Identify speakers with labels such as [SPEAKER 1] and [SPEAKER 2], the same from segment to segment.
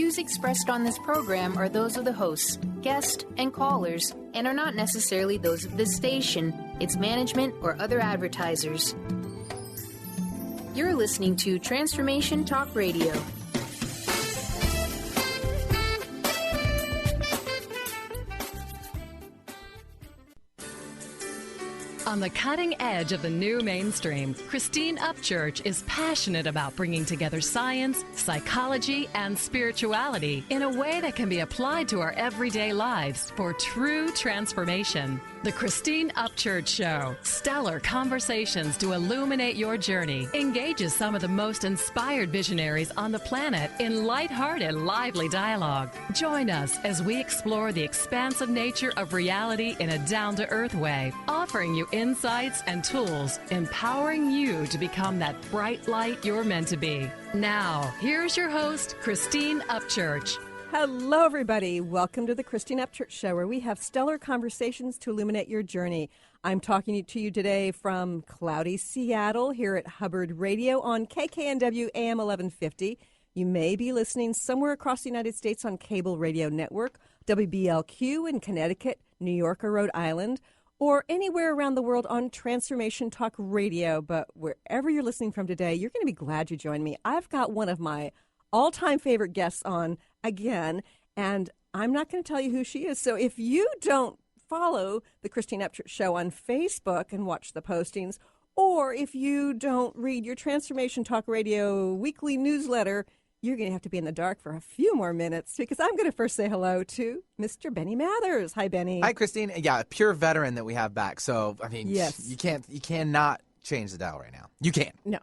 [SPEAKER 1] views expressed on this program are those of the hosts, guests, and callers, and are not necessarily those of this station, its management, or other advertisers. You're listening to Transformation Talk Radio.
[SPEAKER 2] On the cutting edge of the new mainstream, Christine Upchurch is passionate about bringing together science, psychology, and spirituality in a way that can be applied to our everyday lives for true transformation. The Christine Upchurch Show, stellar conversations to illuminate your journey, engages some of the most inspired visionaries on the planet in lighthearted, lively dialogue. Join us as we explore the expansive nature of reality in a down-to-earth way, offering you insights and tools, empowering you to become that bright light you're meant to be. Now, here's your host, Christine Upchurch.
[SPEAKER 3] Hello, everybody. Welcome to the Christine Upchurch Show, where we have stellar conversations to illuminate your journey. I'm talking to you today from cloudy Seattle here at Hubbard Radio on KKNW AM 1150. You may be listening somewhere across the United States on cable radio network, WBLQ in Connecticut, New York, or Rhode Island, or anywhere around the world on Transformation Talk Radio. But wherever you're listening from today, you're going to be glad you joined me. I've got one of my all-time favorite guests on again, and I'm not going to tell you who she is. So if you don't follow the Christine Upchurch Show on Facebook and watch the postings, or if you don't read your Transformation Talk Radio weekly newsletter, you're going to have to be in the dark for a few more minutes, because I'm going to first say hello to Mr. Benny Mathers. Hi, Benny.
[SPEAKER 4] Hi, Christine. Yeah, a pure veteran that we have back. So, I mean,
[SPEAKER 3] yes.
[SPEAKER 4] you cannot change the dial right now. You can't.
[SPEAKER 3] No.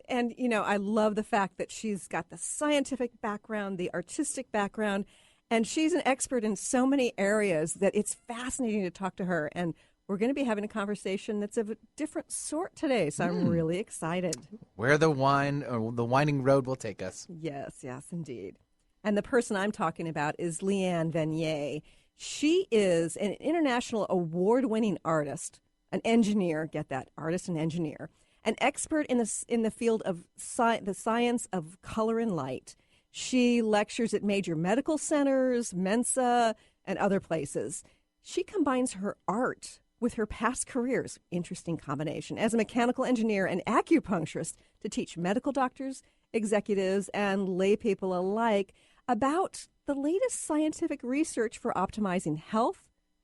[SPEAKER 3] And you know, I love the fact that she's got the scientific background, the artistic background, and she's an expert in so many areas that it's fascinating to talk to her. And we're going to be having a conversation that's of a different sort today, so I'm really excited.
[SPEAKER 4] Where the winding road will take us.
[SPEAKER 3] Yes, indeed. And the person I'm talking about is Leanne Vanier. She is an international award-winning artist, an engineer, get that, artist and engineer, an expert in the field of the science of color and light. She lectures at major medical centers, Mensa, and other places. She combines her art with her past careers, interesting combination, as a mechanical engineer and acupuncturist to teach medical doctors, executives, and lay people alike about the latest scientific research for optimizing health,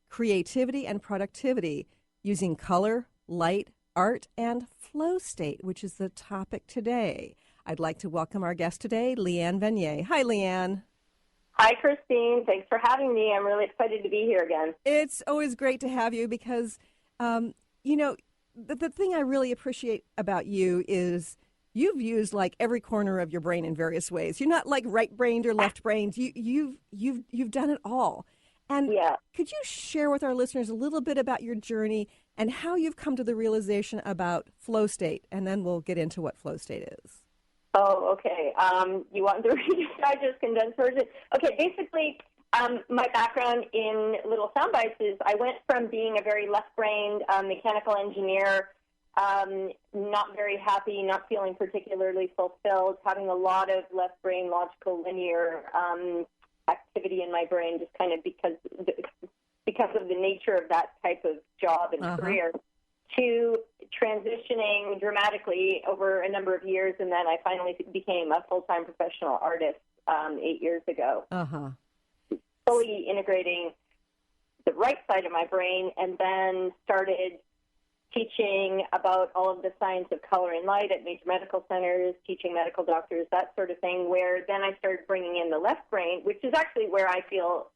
[SPEAKER 3] creativity, and productivity using color, light, art, and flow state, which is the topic today. I'd like to welcome our guest today, Leanne Vanier. Hi, Leanne.
[SPEAKER 5] Hi, Christine. Thanks for having me. I'm really excited to be here again.
[SPEAKER 3] It's always great to have you because, you know, the thing I really appreciate about you is you've used like every corner of your brain in various ways. You're not like right-brained or left-brained. You've done it all. And could you share with our listeners a little bit about your journey and how you've come to the realization about flow state? And then we'll get into what flow state is.
[SPEAKER 5] Oh, okay. You want the digest condensed version? Okay, basically, my background in little sound bites is I went from being a very left-brained mechanical engineer, not very happy, not feeling particularly fulfilled, having a lot of left-brain logical linear activity in my brain, just kind of because of the nature of that type of job and career, to transitioning dramatically over a number of years, and then I finally became a full-time professional artist 8 years ago. Fully integrating the right side of my brain, and then started teaching about all of the science of color and light at major medical centers, teaching medical doctors, that sort of thing, where then I started bringing in the left brain, which is actually where I feel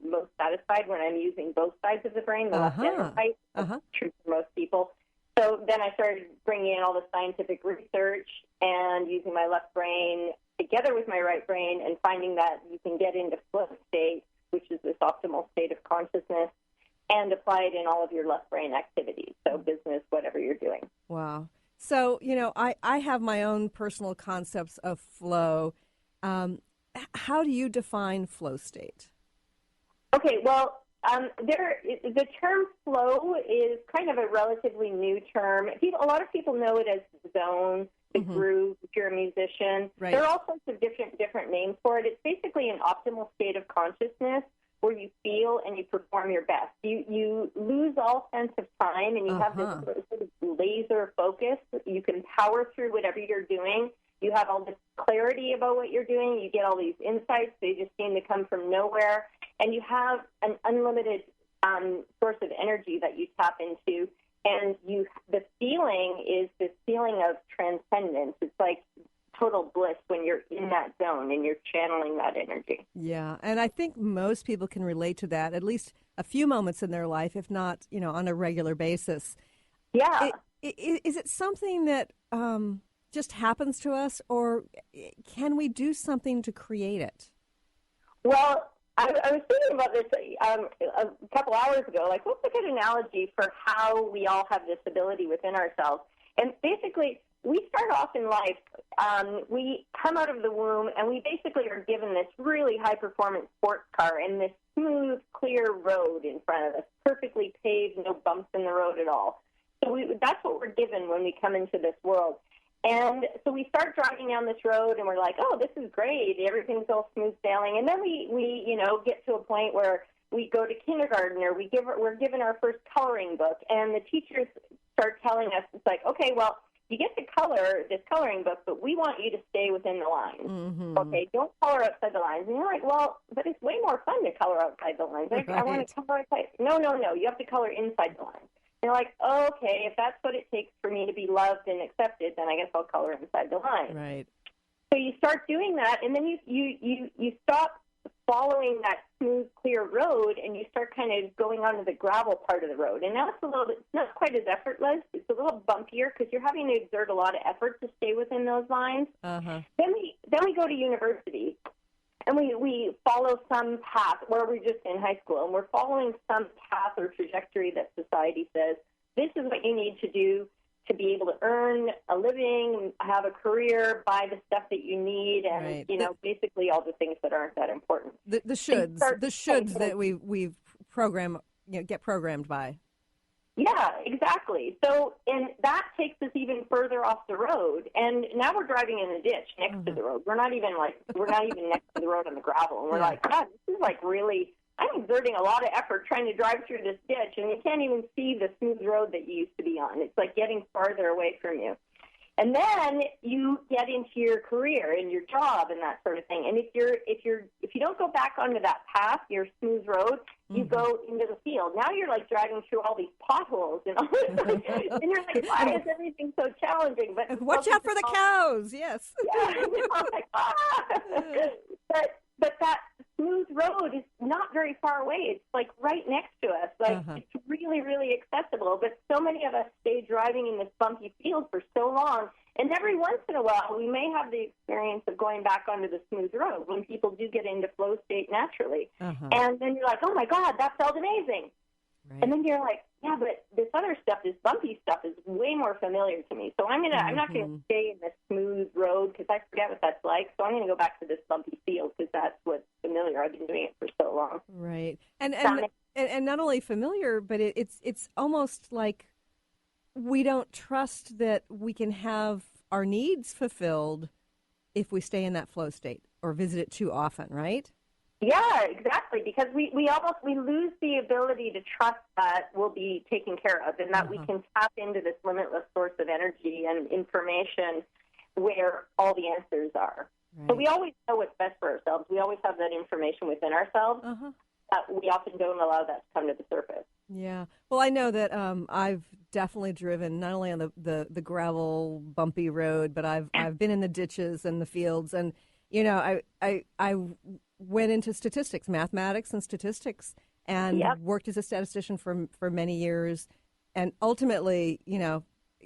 [SPEAKER 5] most satisfied when I'm using both sides of the brain, the left and the right. That's true for most people. So then I started bringing in all the scientific research and using my left brain together with my right brain and finding that you can get into flow state, which is this optimal state of consciousness, and apply it in all of your left brain activities, so business, whatever you're doing.
[SPEAKER 3] Wow. So, you know, I have my own personal concepts of flow. How do you define flow state?
[SPEAKER 5] Okay, well, the term flow is kind of a relatively new term. A lot of people know it as zone. the groove, if you're a musician.
[SPEAKER 3] Right.
[SPEAKER 5] There are all sorts of different names for it. It's basically an optimal state of consciousness where you feel and you perform your best. You lose all sense of time, and you have this sort of laser focus. You can power through whatever you're doing. You have all this clarity about what you're doing. You get all these insights. They just seem to come from nowhere. And you have an unlimited source of energy that you tap into. And the feeling is this feeling of transcendence. It's like total bliss when you're in that zone and you're channeling that energy.
[SPEAKER 3] Yeah, and I think most people can relate to that, at least a few moments in their life, if not, on a regular basis.
[SPEAKER 5] Yeah.
[SPEAKER 3] Is it something that just happens to us, or can we do something to create it?
[SPEAKER 5] Well, I was thinking about this a couple hours ago. Like, what's a good analogy for how we all have this ability within ourselves? And basically, we start off in life, we come out of the womb, and we basically are given this really high-performance sports car and this smooth, clear road in front of us, perfectly paved, no bumps in the road at all. So that's what we're given when we come into this world. And so we start driving down this road, and we're like, oh, this is great. Everything's all smooth sailing. And then we get to a point where we go to kindergarten, or we're given our first coloring book, and the teachers start telling us, it's like, okay, well, you get to color this coloring book, but we want you to stay within the lines. Mm-hmm. Okay, don't color outside the lines. And you're like, well, but it's way more fun to color outside the lines. Right. I want to color outside. No, you have to color inside the lines. And you're like, oh, okay, if that's what it takes for me to be loved and accepted, then I guess I'll color inside the lines.
[SPEAKER 3] Right.
[SPEAKER 5] So you start doing that, and then you stop following that smooth, clear road, and you start kind of going onto the gravel part of the road. And now it's not quite as effortless. It's a little bumpier because you're having to exert a lot of effort to stay within those lines. Uh-huh. Then we go to university, and we follow some path, where we're just in high school, and we're following some path or trajectory that society says, this is what you need to do to be able to earn a living, have a career, buy the stuff that you need, and
[SPEAKER 3] right.
[SPEAKER 5] Basically all the things that aren't that important.
[SPEAKER 3] The shoulds that we've programmed, get programmed by.
[SPEAKER 5] Yeah, exactly. So, and that takes us even further off the road, and now we're driving in a ditch next to the road. We're not even next to the road on the gravel, and we're like, God, this is like really. I'm exerting a lot of effort trying to drive through this ditch, and you can't even see the smooth road that you used to be on. It's like getting farther away from you. And then you get into your career and your job and that sort of thing. And if you don't go back onto that path, your smooth road, you go into the field. Now you're like driving through all these potholes and all this, and you're like, why is everything so challenging? But
[SPEAKER 3] watch out for the cows. Yes.
[SPEAKER 5] Yeah. But that smooth road is not very far away. It's like right next to us. Like it's really, really accessible. But so many of us stay driving in this bumpy field for so long. And every once in a while, we may have the experience of going back onto the smooth road when people do get into flow state naturally. And then you're like, oh, my God, that felt amazing. Right. And then you're like, yeah, but this other stuff, this bumpy stuff, is way more familiar to me. So I'm not gonna stay in this smooth road because I forget what that's like. So I'm gonna go back to this bumpy field because that's what's familiar. I've been doing it for so long.
[SPEAKER 3] Right, and not only familiar, but it's almost like we don't trust that we can have our needs fulfilled if we stay in that flow state or visit it too often, right?
[SPEAKER 5] Yeah, exactly, because we lose the ability to trust that we'll be taken care of and that we can tap into this limitless source of energy and information where all the answers are. Right. So we always know what's best for ourselves. We always have that information within ourselves. We often don't allow that to come to the surface.
[SPEAKER 3] Yeah. Well, I know that I've definitely driven not only on the gravel, bumpy road, but I've been in the ditches and the fields, and I went into statistics, mathematics and statistics, and worked as a statistician for many years, and ultimately,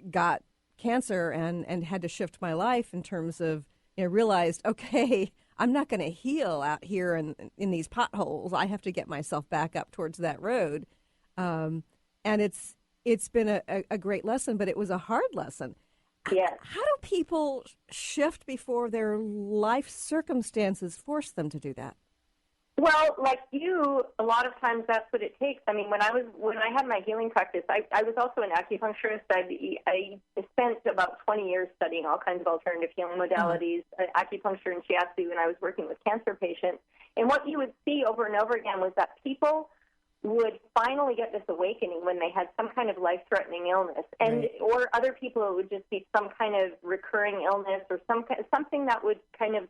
[SPEAKER 3] got cancer and had to shift my life in terms of, realized, okay, I'm not going to heal out here in these potholes. I have to get myself back up towards that road. And it's been a great lesson, but it was a hard lesson.
[SPEAKER 5] Yes.
[SPEAKER 3] How do people shift before their life circumstances force them to do that?
[SPEAKER 5] Well, like you, a lot of times that's what it takes. I mean, when I had my healing practice, I was also an acupuncturist. I spent about 20 years studying all kinds of alternative healing modalities, acupuncture and shiatsu, and I was working with cancer patients. And what you would see over and over again was that people would finally get this awakening when they had some kind of life-threatening illness, and or other people it would just be some kind of recurring illness or something that would kind of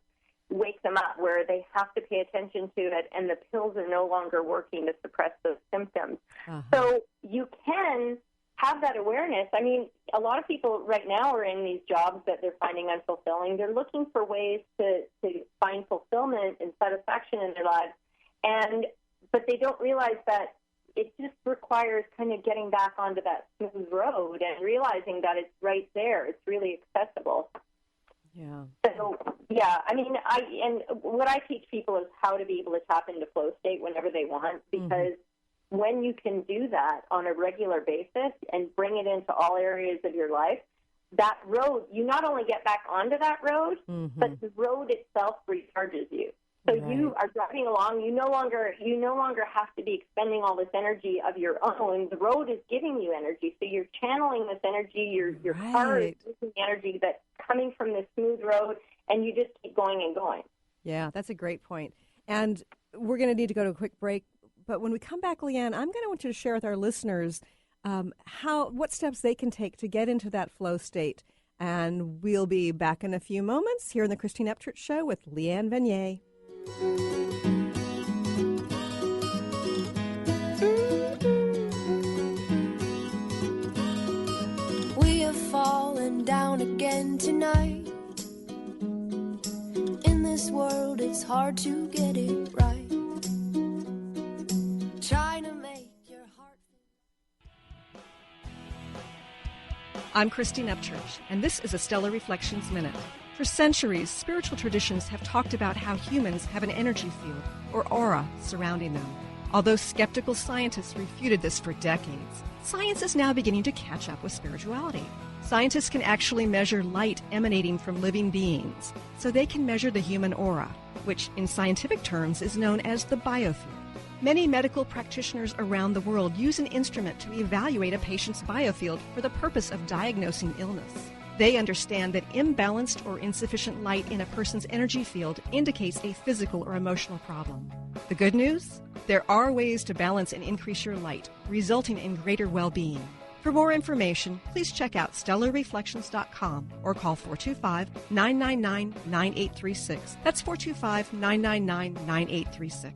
[SPEAKER 5] wake them up where they have to pay attention to it, and the pills are no longer working to suppress those symptoms. So you can have that awareness. I mean, a lot of people right now are in these jobs that they're finding unfulfilling. They're looking for ways to find fulfillment and satisfaction in their lives, but they don't realize that it just requires kind of getting back onto that smooth road and realizing that it's right there. It's really accessible.
[SPEAKER 3] Yeah.
[SPEAKER 5] So, yeah, I mean, what I teach people is how to be able to tap into flow state whenever they want, because when you can do that on a regular basis and bring it into all areas of your life, that road, you not only get back onto that road, but the road itself recharges you. So you are driving along. You no longer have to be expending all this energy of your own. The road is giving you energy, so you're channeling this energy. Your car is using energy that's coming from this smooth road, and you just keep going and going.
[SPEAKER 3] Yeah, that's a great point. And we're going to need to go to a quick break. But when we come back, Leanne, I'm going to want you to share with our listeners what steps they can take to get into that flow state. And we'll be back in a few moments here in the Christine Upchurch Show with Leanne Vanier.
[SPEAKER 6] We have fallen down again tonight. In this world it's hard to get it right. Trying to make your heart.
[SPEAKER 3] I'm Christine Upchurch, and this is a Stellar Reflections Minute. For centuries, spiritual traditions have talked about how humans have an energy field, or aura, surrounding them. Although skeptical scientists refuted this for decades, science is now beginning to catch up with spirituality. Scientists can actually measure light emanating from living beings, so they can measure the human aura, which in scientific terms is known as the biofield. Many medical practitioners around the world use an instrument to evaluate a patient's biofield for the purpose of diagnosing illness. They understand that imbalanced or insufficient light in a person's energy field indicates a physical or emotional problem. The good news? There are ways to balance and increase your light, resulting in greater well-being. For more information, please check out stellarreflections.com or call 425-999-9836. That's 425-999-9836.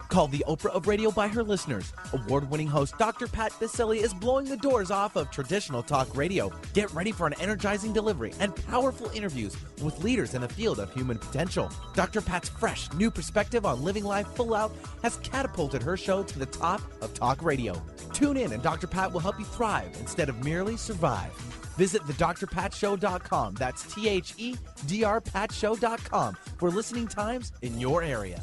[SPEAKER 7] Called the Oprah of radio by her listeners, award-winning host Dr. Pat Baccili is blowing the doors off of traditional talk radio. Get ready for an energizing delivery and powerful interviews with leaders in the field of human potential. Dr. Pat's fresh, new perspective on living life full out has catapulted her show to the top of talk radio. Tune in and Dr. Pat will help you thrive instead of merely survive. Visit thedrpatshow.com. That's THEDRPatshow.com for listening times in your area.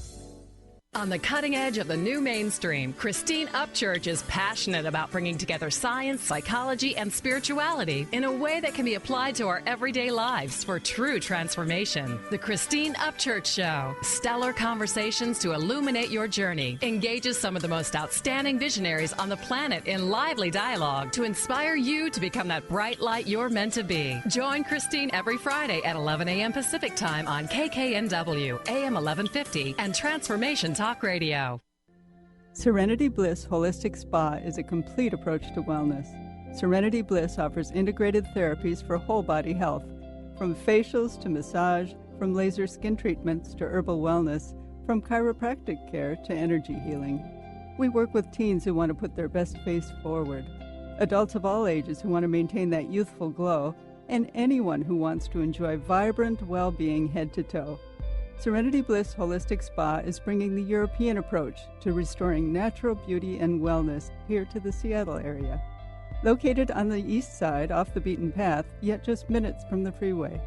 [SPEAKER 2] On the cutting edge of the new mainstream, Christine Upchurch is passionate about bringing together science, psychology, and spirituality in a way that can be applied to our everyday lives for true transformation. The Christine Upchurch Show, stellar conversations to illuminate your journey, engages some of the most outstanding visionaries on the planet in lively dialogue to inspire you to become that bright light you're meant to be. Join Christine every Friday at 11 a.m. Pacific Time on KKNW, AM 1150, and Transformation Talk Radio.
[SPEAKER 8] Serenity Bliss Holistic Spa is a complete approach to wellness. Serenity Bliss offers integrated therapies for whole body health, from facials to massage, from laser skin treatments to herbal wellness, from chiropractic care to energy healing. We work with teens who want to put their best face forward, adults of all ages who want to maintain that youthful glow, and anyone who wants to enjoy vibrant well-being head to toe. Serenity Bliss Holistic Spa is bringing the European approach to restoring natural beauty and wellness here to the Seattle area. Located on the east side off the beaten path, yet just minutes from the freeway.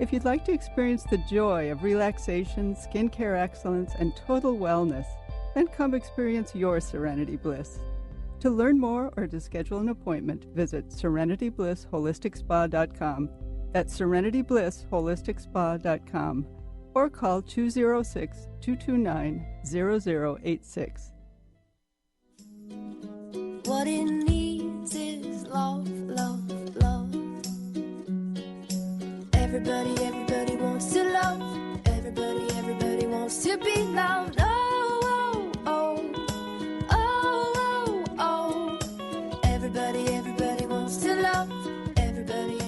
[SPEAKER 8] If you'd like to experience the joy of relaxation, skincare excellence, and total wellness, then come experience your Serenity Bliss. To learn more or to schedule an appointment, visit SerenityBlissHolisticSpa.com. That's SerenityBlissHolisticSpa.com. or call 206-229-0086.
[SPEAKER 6] What it needs is love, love, love. Everybody wants to love. Everybody wants to be loved. Oh, oh, oh, oh, oh, oh. Everybody wants to love. Everybody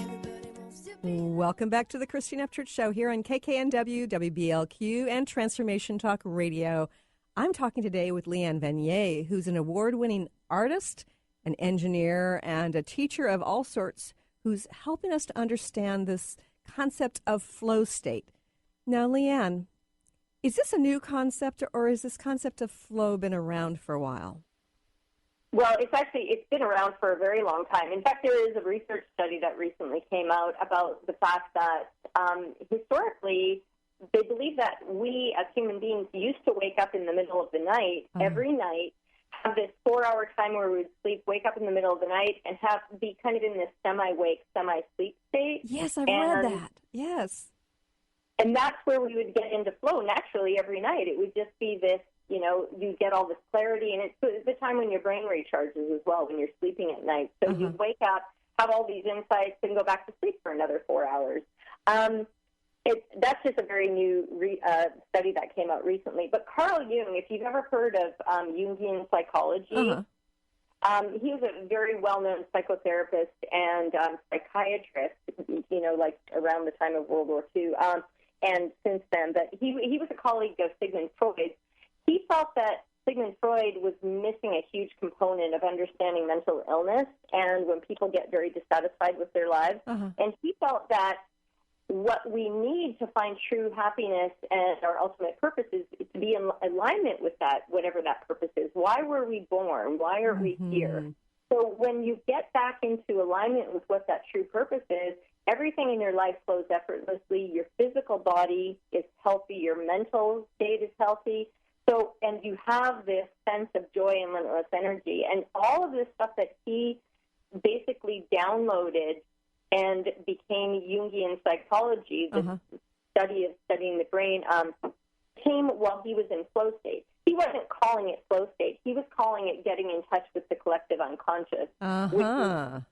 [SPEAKER 6] wants to be.
[SPEAKER 3] Welcome back to the Christine Upchurch Show here on KKNW, WBLQ, and Transformation Talk Radio. I'm talking today with Leanne Vanier, who's an award-winning artist, an engineer, and a teacher of all sorts who's helping us to understand this concept of flow state. Now, Leanne, is this a new concept, or is this concept of flow been around for a while?
[SPEAKER 5] Well, it's been around for a very long time. In fact, there is a research study that recently came out about the fact that historically, they believe that we as human beings used to wake up in the middle of the night every night, have this 4-hour time where we would sleep, wake up in the middle of the night, and be kind of in this semi-wake, semi-sleep state.
[SPEAKER 3] Yes, I've read that. Yes.
[SPEAKER 5] And that's where we would get into flow naturally every night. It would just be this, you get all this clarity, and it's the time when your brain recharges as well, when you're sleeping at night. So you wake up, have all these insights, and go back to sleep for another 4 hours. That's just a very new study that came out recently. But Carl Jung, if you've ever heard of Jungian psychology, he was a very well-known psychotherapist and psychiatrist, like around the time of World War II, and since then. But he was a colleague of Sigmund Freud. He felt that Sigmund Freud was missing a huge component of understanding mental illness and when people get very dissatisfied with their lives. And he felt that what we need to find true happiness and our ultimate purpose is to be in alignment with that, whatever that purpose is. Why were we born? Why are we here? So when you get back into alignment with what that true purpose is, everything in your life flows effortlessly. Your physical body is healthy. Your mental state is healthy. So, and you have this sense of joy and limitless energy. And all of this stuff that he basically downloaded and became Jungian psychology, the study of studying the brain, came while he was in flow state. He wasn't calling it flow state. He was calling it getting in touch with the collective unconscious, which is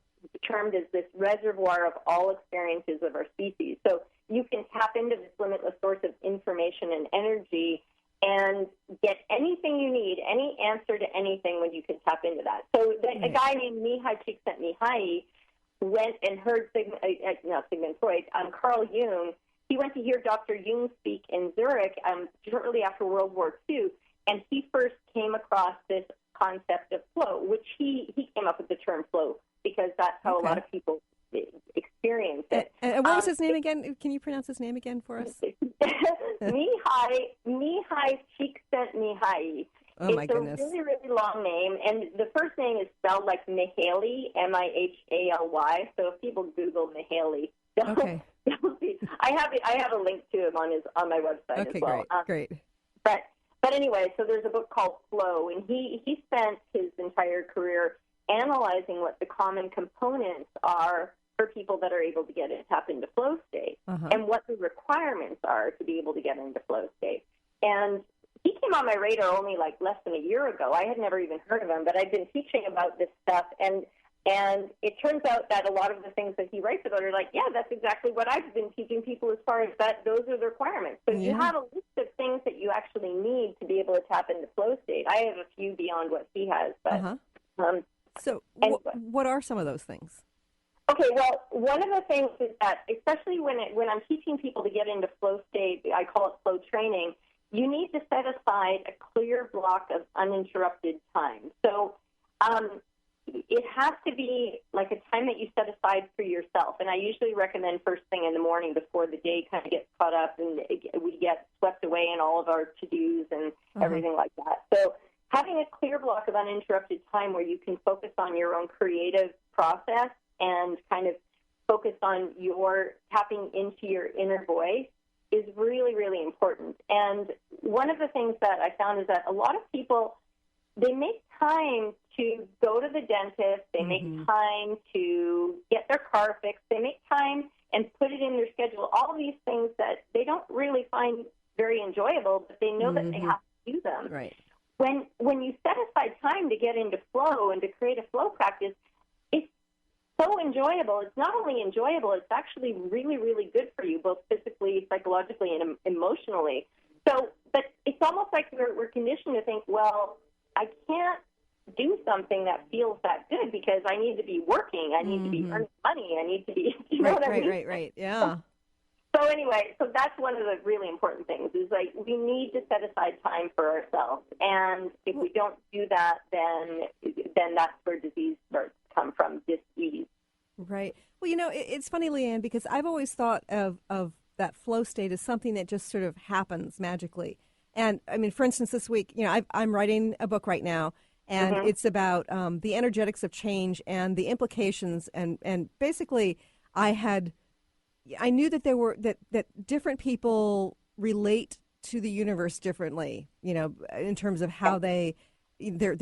[SPEAKER 5] termed as this reservoir of all experiences of our species. So you can tap into this limitless source of information and energy and get anything you need, any answer to anything when you can tap into that. So a guy named Mihai Csikszentmihalyi went and heard Sigmund Freud, Carl Jung. He went to hear Dr. Jung speak in Zurich shortly after World War II, and he first came across this concept of flow, which he came up with the term flow because that's how a lot of people experience it.
[SPEAKER 3] And what was his name again? Can you pronounce his name again for us?
[SPEAKER 5] Mihai Csikszentmihalyi.
[SPEAKER 3] Oh, my goodness.
[SPEAKER 5] It's a really, really long name, and the first name is spelled like Mihaly, Mihaly. So if people Google Mihaly, they'll see. I have a link to him on my website as well.
[SPEAKER 3] Great.
[SPEAKER 5] But anyway, so there's a book called Flow, and he spent his entire career analyzing what the common components are for people that are able to tap into flow state, and what the requirements are to be able to get into flow state. And he came on my radar only like less than a year ago. I had never even heard of him, but I've been teaching about this stuff, and it turns out that a lot of the things that he writes about are like, yeah, that's exactly what I've been teaching people as far as that. Those are the requirements. So you have a list of things that you actually need to be able to tap into flow state. I have a few beyond what he has, but
[SPEAKER 3] so what are some of those things?
[SPEAKER 5] Okay, well, one of the things is that, especially when I'm teaching people to get into flow state, I call it flow training, you need to set aside a clear block of uninterrupted time. So it has to be like a time that you set aside for yourself. And I usually recommend first thing in the morning before the day kind of gets caught up and we get swept away in all of our to-dos and everything like that. So having a clear block of uninterrupted time where you can focus on your own creative process and kind of focus on your tapping into your inner voice is really, really important. And one of the things that I found is that a lot of people, they make time to go to the dentist, they make time to get their car fixed, they make time and put it in their schedule. All these things that they don't really find very enjoyable, but they know that they have to do them.
[SPEAKER 3] Right.
[SPEAKER 5] When you set aside time to get into flow and to create a flow practice, it's so enjoyable. It's not only enjoyable, it's actually really, really good for you, both physically, psychologically, and emotionally. So, but it's almost like we're conditioned to think, well, I can't do something that feels that good because I need to be working, I need to be earning money, I need to be, you know what I mean?
[SPEAKER 3] Right, yeah.
[SPEAKER 5] So anyway, so that's one of the really important things is like we need to set aside time for ourselves, and if we don't do that, then that's where disease starts to come from, dis-ease.
[SPEAKER 3] Right. Well, you know, it's funny, Leanne, because I've always thought of that flow state as something that just sort of happens magically. And I mean, for instance, this week, you know, I'm writing a book right now, and it's about the energetics of change and the implications, and basically, I knew that there were that different people relate to the universe differently, you know, in terms of how their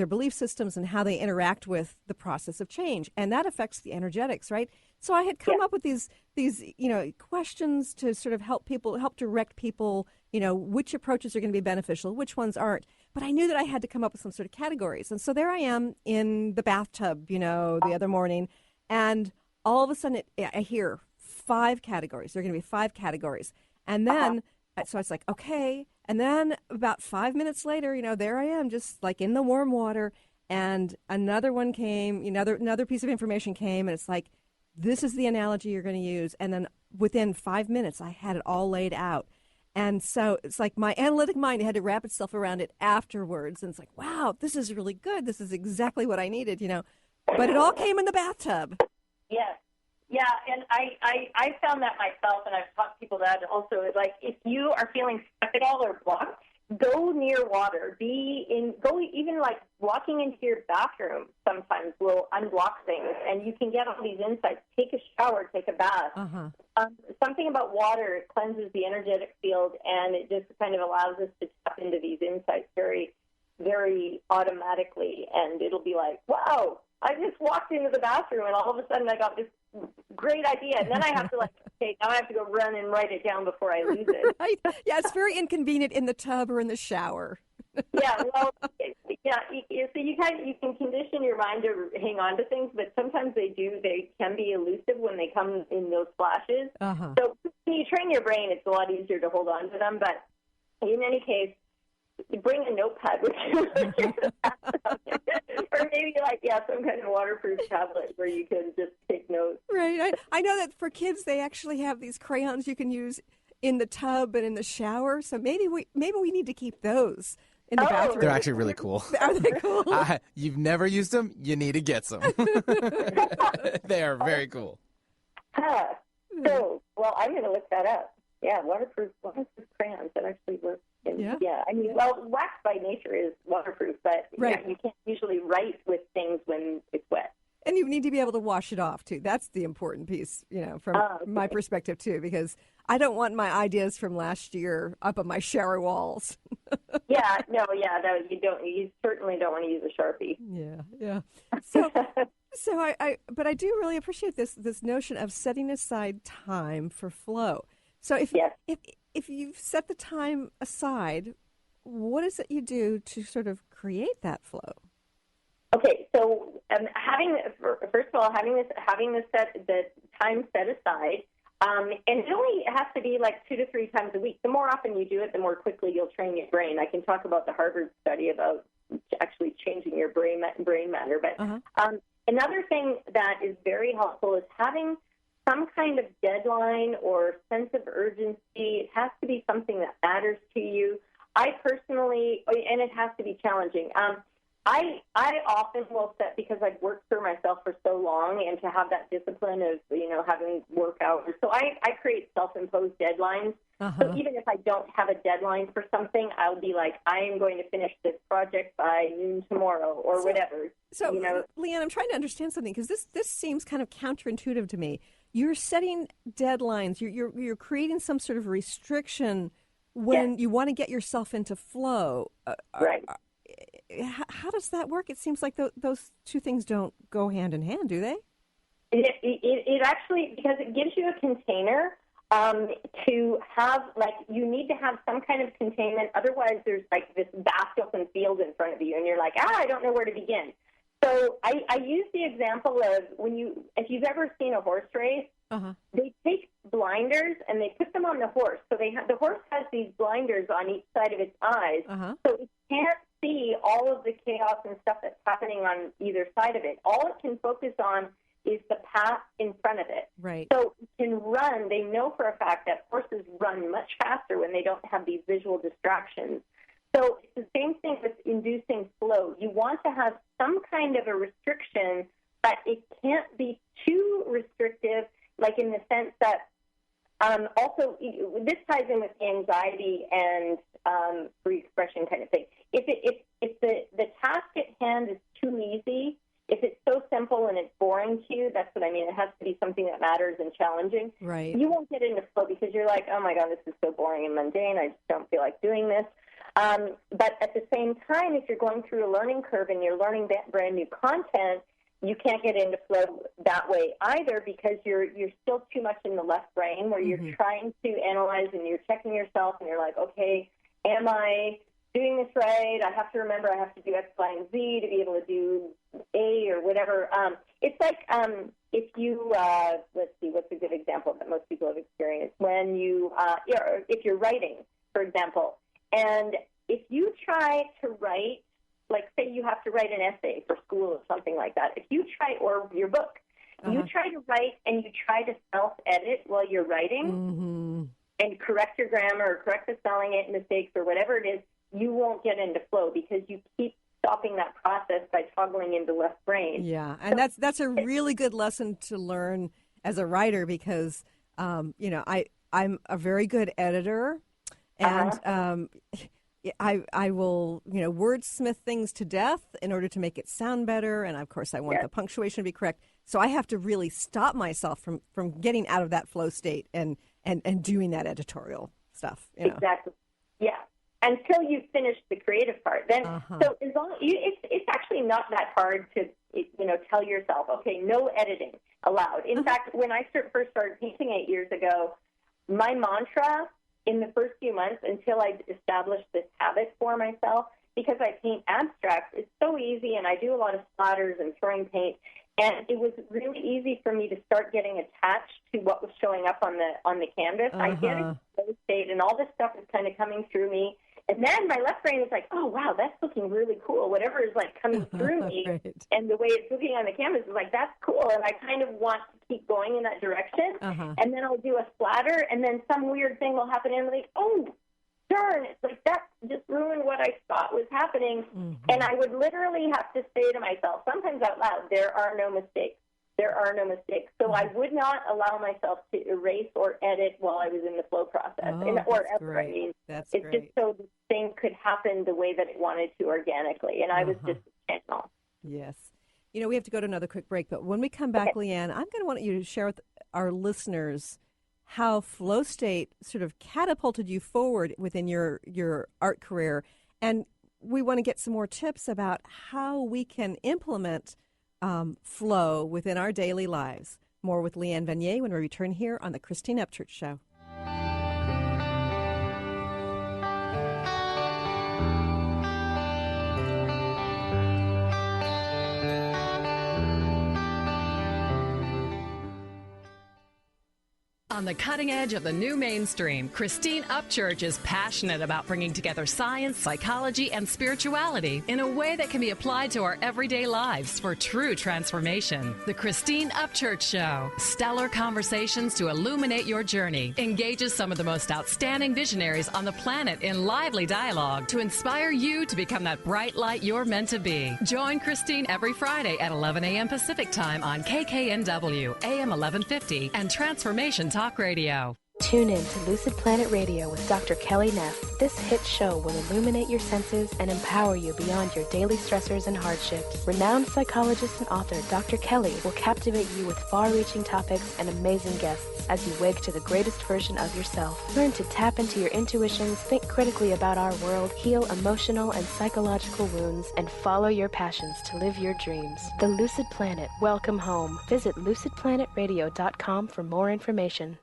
[SPEAKER 3] belief systems and how they interact with the process of change, and that affects the energetics, right? So I had come up with these you know, questions to sort of help direct people, you know, which approaches are going to be beneficial, which ones aren't. But I knew that I had to come up with some sort of categories, and so there I am in the bathtub, you know, the other morning, and all of a sudden I hear 5 categories. There are going to be 5 categories. And then, so it's like, okay. And then about 5 minutes later, you know, there I am just like in the warm water. And another one came, another piece of information came. And it's like, this is the analogy you're going to use. And then within 5 minutes, I had it all laid out. And so it's like my analytic mind had to wrap itself around it afterwards. And it's like, wow, this is really good. This is exactly what I needed, you know. But it all came in the bathtub.
[SPEAKER 5] Yes. Yeah, and I found that myself, and I've taught people that also. Is like if you are feeling stuck at all or blocked, go near water. Go even like walking into your bathroom sometimes will unblock things, and you can get all these insights. Take a shower, take a bath. Something about water, it cleanses the energetic field, and it just kind of allows us to tap into these insights very, very automatically, and it'll be like, wow, I just walked into the bathroom, and all of a sudden I got this great idea, and then I have to okay, now I have to go run and write it down before I lose it.
[SPEAKER 3] Right. Yeah, it's very inconvenient in the tub or in the shower.
[SPEAKER 5] Yeah, well, so you can condition your mind to hang on to things, but sometimes they can be elusive when they come in those flashes. So when you train your brain, it's a lot easier to hold on to them, but in any case, bring a notepad with you. Or maybe some kind of waterproof tablet where you can just take notes.
[SPEAKER 3] Right. I know that for kids they actually have these crayons you can use in the tub and in the shower. So maybe we need to keep those in the bathroom.
[SPEAKER 4] They're actually really cool.
[SPEAKER 3] Are they cool?
[SPEAKER 4] You've never used them? You need to get some. They are very cool.
[SPEAKER 5] So, well, I'm going to look that up. Yeah, waterproof crayons that actually work. I mean, wax by nature is waterproof, but you can't usually write with things when it's wet.
[SPEAKER 3] And you need to be able to wash it off, too. That's the important piece, from my perspective, too, because I don't want my ideas from last year up on my shower walls.
[SPEAKER 5] No, you don't. You certainly don't want to use a Sharpie.
[SPEAKER 3] Yeah. So but I do really appreciate this notion of setting aside time for flow. So if you've set the time aside, what is it you do to sort of create that flow?
[SPEAKER 5] Okay, so first of all, having the time set aside, and it only has to be like 2 to 3 times a week. The more often you do it, the more quickly you'll train your brain. I can talk about the Harvard study about actually changing your brain matter. But another thing that is very helpful is having some kind of deadline or sense of urgency. It has to be something that matters to you. I personally, and it has to be challenging. I often will set, because I've worked for myself for so long, and to have that discipline of, having work hours. So I create self-imposed deadlines. So even if I don't have a deadline for something, I'll be like, I am going to finish this project by noon tomorrow or whatever.
[SPEAKER 3] So, Leanne, I'm trying to understand something, because this seems kind of counterintuitive to me. You're setting deadlines. You're creating some sort of restriction when you want to get yourself into flow.
[SPEAKER 5] Right.
[SPEAKER 3] How does that work? It seems like those two things don't go hand in hand, do they?
[SPEAKER 5] It actually, because it gives you a container to have, like, you need to have some kind of containment. Otherwise, there's like this vast open field in front of you, and you're like, I don't know where to begin. So I use the example of if you've ever seen a horse race, they take blinders and they put them on the horse. So the horse has these blinders on each side of its eyes, so it can't see all of the chaos and stuff that's happening on either side of it. All it can focus on is the path in front of it.
[SPEAKER 3] Right.
[SPEAKER 5] So it can run. They know for a fact that horses run much faster when they don't have these visual distractions. So it's the same thing with inducing flow. You want to have some kind of a restriction, but it can't be too restrictive, like in the sense that also this ties in with anxiety and free expression kind of thing. If the task at hand is too easy, if it's so simple and it's boring to you, that's what I mean. It has to be something that matters and challenging.
[SPEAKER 3] Right.
[SPEAKER 5] You won't get into flow because you're like, oh, my God, this is so boring and mundane. I just don't feel like doing this. But at the same time, if you're going through a learning curve and you're learning brand new content, you can't get into flow that way either because you're still too much in the left brain where you're trying to analyze and you're checking yourself and you're like, okay, am I doing this right? I have to remember I have to do X, Y, and Z to be able to do A or whatever. It's like if you, let's see, what's a good example that most people have experienced? When you, if you're writing, for example, and if you try to write, like say you have to write an essay for school or something like that, if you try, or your book, you try to write and you try to self-edit while you're writing and correct your grammar or correct the spelling mistakes or whatever it is, you won't get into flow because you keep stopping that process by toggling into left brain.
[SPEAKER 3] Yeah, and that's a really good lesson to learn as a writer because, I'm a very good editor, and I will, wordsmith things to death in order to make it sound better, and of course I want the punctuation to be correct. So I have to really stop myself from getting out of that flow state and doing that editorial stuff.
[SPEAKER 5] Exactly. Yeah. Until you finish the creative part, then so as long it's actually not that hard to tell yourself, okay, no editing allowed. In fact, when I first started painting 8 years ago, my mantra in the first few months until I established this habit for myself, because I paint abstract, it's so easy, and I do a lot of splatters and throwing paint, and it was really easy for me to start getting attached to what was showing up on the canvas. I get in flow state, and all this stuff is kind of coming through me. And then my left brain is like, oh, wow, that's looking really cool. Whatever is, like, coming through me and the way it's looking on the canvas is like, that's cool. And I kind of want to keep going in that direction. And then I'll do a splatter, and then some weird thing will happen, and I'm like, oh, darn, it's like that just ruined what I thought was happening. And I would literally have to say to myself, sometimes out loud, there are no mistakes. There are no mistakes. So I would not allow myself to erase or edit while I was in the flow process. Or ever. I mean, it's just so the thing could happen the way that it wanted to organically. And I was just intentional.
[SPEAKER 3] Yes. We have to go to another quick break. But when we come back, Leanne, I'm going to want you to share with our listeners how flow state sort of catapulted you forward within your art career. And we want to get some more tips about how we can implement flow within our daily lives. More with Leanne Vanier when we return here on the Christine Upchurch Show.
[SPEAKER 2] On the cutting edge of the new mainstream, Christine Upchurch is passionate about bringing together science, psychology, and spirituality in a way that can be applied to our everyday lives for true transformation. The Christine Upchurch Show, stellar conversations to illuminate your journey, engages some of the most outstanding visionaries on the planet in lively dialogue to inspire you to become that bright light you're meant to be. Join Christine every Friday at 11 a.m. Pacific Time on KKNW, AM 1150, and Transformation Talk Radio.
[SPEAKER 9] Tune in to Lucid Planet Radio with Dr. Kelly Neff. This hit show will illuminate your senses and empower you beyond your daily stressors and hardships. Renowned psychologist and author Dr. Kelly will captivate you with far-reaching topics and amazing guests as you wake to the greatest version of yourself. Learn to tap into your intuitions, think critically about our world, heal emotional and psychological wounds, and follow your passions to live your dreams. The Lucid Planet. Welcome home. Visit lucidplanetradio.com for more information.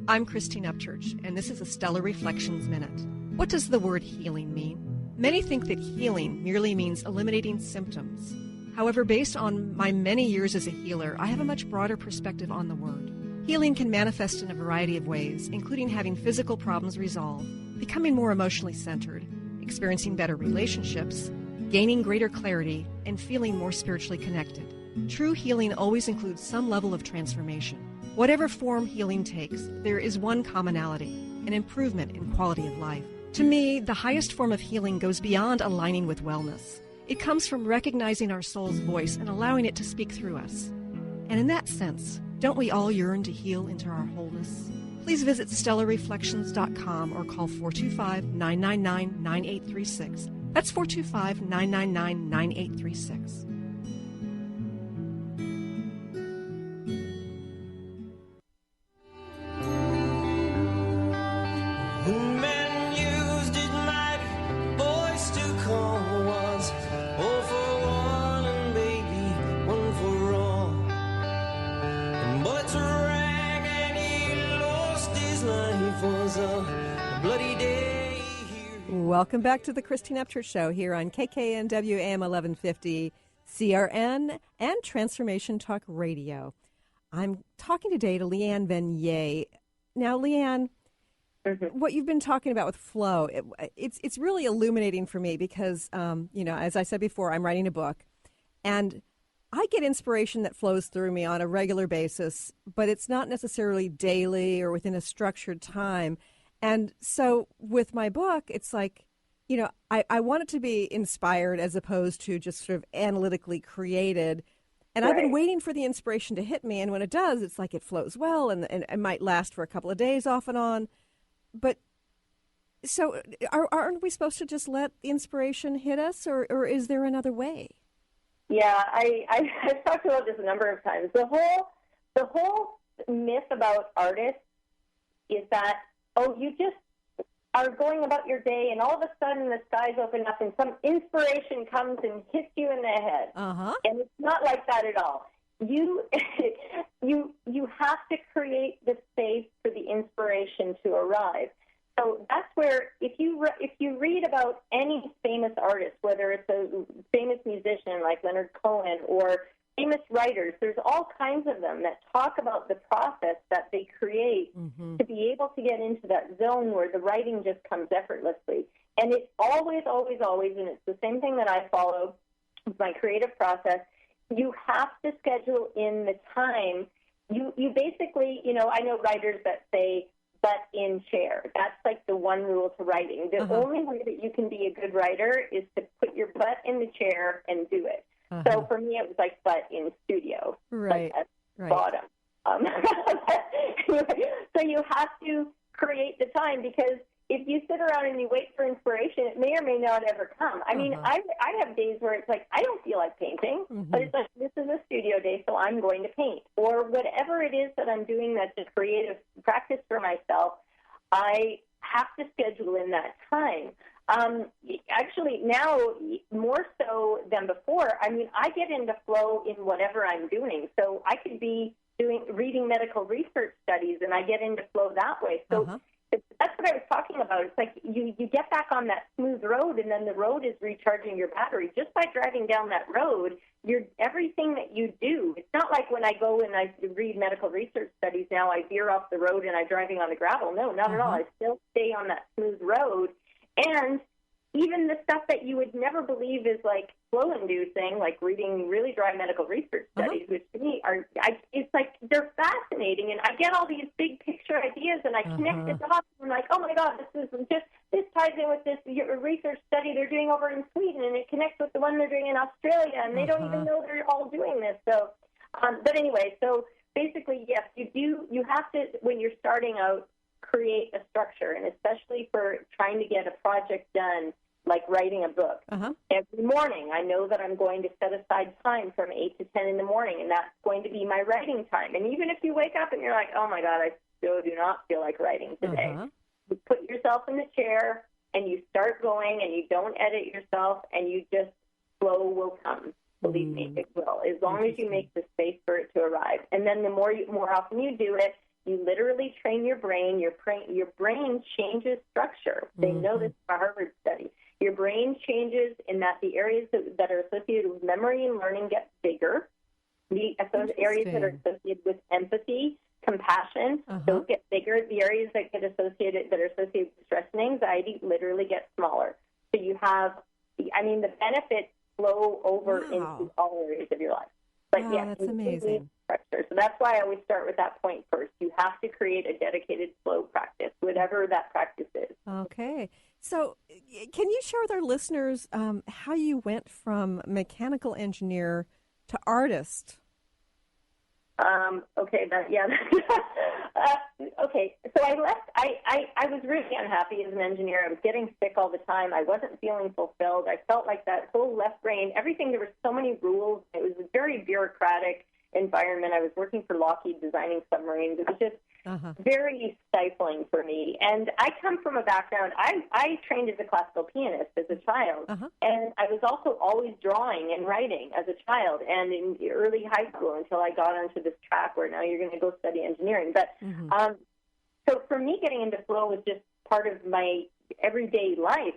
[SPEAKER 3] I'm Christine Upchurch, and this is a Stellar Reflections Minute. What does the word healing mean? Many think that healing merely means eliminating symptoms. However, based on my many years as a healer, I have a much broader perspective on the word. Healing can manifest in a variety of ways, including having physical problems resolved, becoming more emotionally centered, experiencing better relationships, gaining greater clarity, and feeling more spiritually connected. True healing always includes some level of transformation. Whatever form healing takes, there is one commonality, an improvement in quality of life. To me, the highest form of healing goes beyond aligning with wellness. It comes from recognizing our soul's voice and allowing it to speak through us. And in that sense, don't we all yearn to heal into our wholeness? Please visit stellarreflections.com or call 425-999-9836. That's 425-999-9836. Welcome back to the Christine Upchurch Show here on KKNW AM 1150, CRN, and Transformation Talk Radio. I'm talking today to Leanne Venier. Now, Leanne, what you've been talking about with flow, it's really illuminating for me because, as I said before, I'm writing a book, and I get inspiration that flows through me on a regular basis, but it's not necessarily daily or within a structured time. And so with my book, it's like, I want it to be inspired as opposed to just sort of analytically created. And I've been waiting for the inspiration to hit me. And when it does, it's like it flows well and it might last for a couple of days off and on. But so aren't we supposed to just let the inspiration hit us, or is there another way?
[SPEAKER 5] Yeah, I've talked about this a number of times. The whole myth about artists is that, you just are going about your day, and all of a sudden the skies open up, and some inspiration comes and hits you in the head. And it's not like that at all. You have to create the space for the inspiration to arrive. So that's where, if you read about any famous artist, whether it's a famous musician like Leonard Cohen or famous writers, there's all kinds of them that talk about the process that they create to be able to get into that zone where the writing just comes effortlessly. And it's always, always, always, and it's the same thing that I follow with my creative process, you have to schedule in the time. You basically, I know writers that say, butt in chair. That's like the one rule to writing. The only way that you can be a good writer is to put your butt in the chair and do it. So for me, it was like butt in studio, like at bottom. So you have to create the time, because if you sit around and you wait for inspiration, it may or may not ever come. I mean, I have days where it's like, I don't feel like painting, but it's like, this is a studio day, so I'm going to paint. Or whatever it is that I'm doing that's a creative practice for myself, I have to schedule in that time. Actually, now more so than before, I mean, I get into flow in whatever I'm doing. So I could be reading medical research studies, and I get into flow that way. So that's what I was talking about. It's like you get back on that smooth road, and then the road is recharging your battery. Just by driving down that road, everything that you do, it's not like when I go and I read medical research studies now, I veer off the road and I'm driving on the gravel. No, not at all. I still stay on that smooth road. And even the stuff that you would never believe is like flow-inducing, like reading really dry medical research studies, which to me it's like they're fascinating, and I get all these big picture ideas, and I connect the dots, and I'm like, oh my God, this ties in with this research study they're doing over in Sweden, and it connects with the one they're doing in Australia, and they don't even know they're all doing this. So, but anyway, so basically, yes, you have to, when you're starting out, create a structure, and especially for trying to get a project done, like writing a book. Every morning, I know that I'm going to set aside time from 8 to 10 in the morning, and that's going to be my writing time. And even if you wake up and you're like, oh, my God, I still do not feel like writing today, you put yourself in the chair, and you start going, and you don't edit yourself, and you just, flow will come. Believe me, it will, as long as you make the space for it to arrive. And then the more often you do it, you literally train your brain. Your brain changes structure. They know this from a Harvard study. Your brain changes in that the areas that are associated with memory and learning get bigger. The areas that are associated with empathy, compassion, those get bigger. The areas that are associated with stress and anxiety literally get smaller. So you have, the benefits flow over into all areas of your life. But
[SPEAKER 3] wow,
[SPEAKER 5] yes,
[SPEAKER 3] that's amazing.
[SPEAKER 5] Structure. So that's why I always start with that point first. You have to create a dedicated flow practice, whatever that practice is.
[SPEAKER 3] Okay. So can you share with our listeners how you went from mechanical engineer to artist?
[SPEAKER 5] Okay. Okay. So I left. I was really unhappy as an engineer. I was getting sick all the time. I wasn't feeling fulfilled. I felt like that whole left brain, everything, there were so many rules. It was a very bureaucratic environment. I was working for Lockheed designing submarines. It was just very stifling for me. And I come from a background, I trained as a classical pianist as a child, and I was also always drawing and writing as a child and in early high school until I got onto this track where now you're going to go study engineering. But so for me, getting into flow was just part of my everyday life.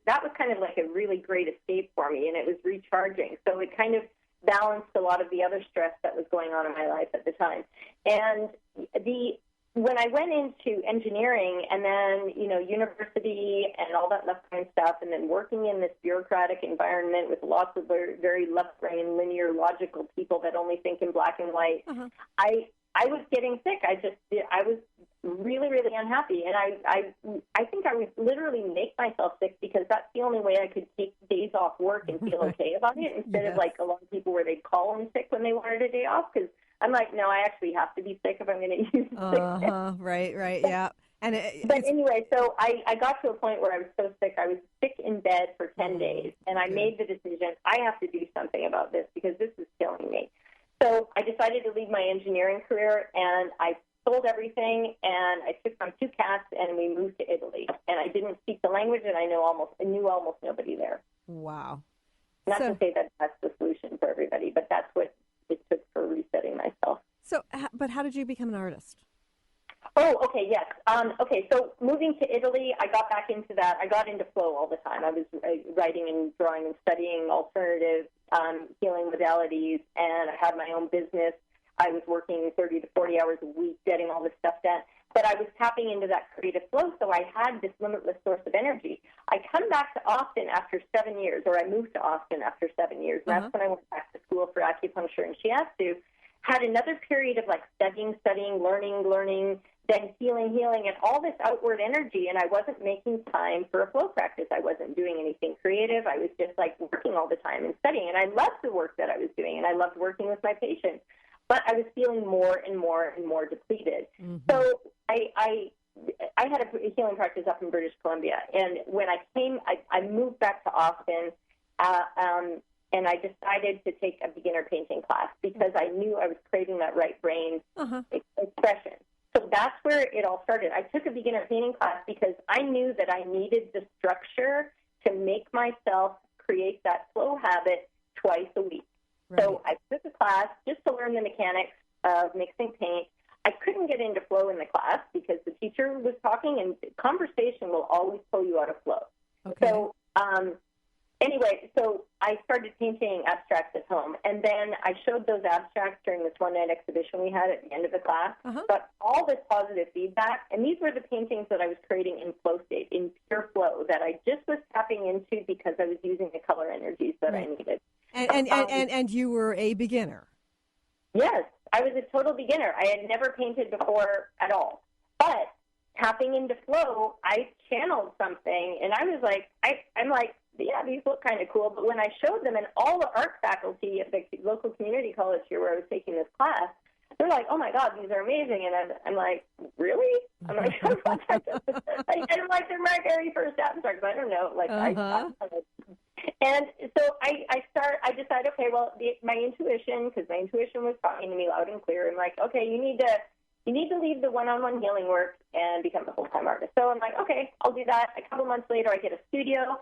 [SPEAKER 5] That was kind of like a really great escape for me, and it was recharging. So it kind of balanced a lot of the other stress that was going on in my life at the time. And when I went into engineering and then, university and all that left brain stuff, and then working in this bureaucratic environment with lots of very left brain, linear, logical people that only think in black and white, I was getting sick. I was really, really unhappy. And I think I would literally make myself sick because that's the only way I could take days off work and feel okay about it instead of like a lot of people where they'd call in sick when they wanted a day off, because I'm like, no, I actually have to be sick if I'm going to use sick.
[SPEAKER 3] Right, yeah.
[SPEAKER 5] But anyway, so I got to a point where I was so sick. I was sick in bed for 10 days, and I made the decision, I have to do something about this because this is killing me. So I decided to leave my engineering career, and I sold everything, and I took my 2 cats, and we moved to Italy. And I didn't speak the language, and I knew almost nobody there.
[SPEAKER 3] Wow.
[SPEAKER 5] Not to say that that's the solution for everybody, but that's what it took for resetting myself.
[SPEAKER 3] So, but how did you become an artist?
[SPEAKER 5] Oh, okay, yes. So moving to Italy, I got back into that. I got into flow all the time. I was writing and drawing and studying alternative healing modalities, and I had my own business. I was working 30 to 40 hours a week getting all this stuff done. But I was tapping into that creative flow, so I had this limitless source of energy. I come back to Austin after 7 years, or I moved to Austin after 7 years. And that's when I went back to school for acupuncture and shiatsu. Had another period of like studying, learning, then healing, and all this outward energy, and I wasn't making time for a flow practice. I wasn't doing anything creative. I was just like working all the time and studying, and I loved the work that I was doing, and I loved working with my patients, but I was feeling more and more depleted. So I had a healing practice up in British Columbia, and when I moved back to Austin, and I decided to take a beginner painting class because I knew I was craving that right brain expression. So that's where it all started. I took a beginner painting class because I knew that I needed the structure to make myself create that flow habit twice a week. Right. So I took a class just to learn the mechanics of mixing paint. I couldn't get into flow in the class because the teacher was talking, and conversation will always pull you out of flow. Okay. So anyway, so I started painting abstracts at home, and then I showed those abstracts during this one-night exhibition we had at the end of the class. Got all this positive feedback, and these were the paintings that I was creating in flow state, in pure flow, that I just was tapping into because I was using the color energies that I needed.
[SPEAKER 3] And you were a beginner.
[SPEAKER 5] Yes, I was a total beginner. I had never painted before at all. But tapping into flow, I channeled something, and I was like, I'm like, yeah, these look kind of cool. But when I showed them, and all the art faculty at the local community college here where I was taking this class, they're like, oh my God, these are amazing. And I'm like, really? I'm like, and I'm like, they're my very first abstracts. I don't know. Like, and so I decide, okay, well, my intuition, because my intuition was talking to me loud and clear. I'm like, okay, you need to leave the one-on-one healing work and become a full-time artist. So I'm like, okay, I'll do that. A couple months later, I get a studio.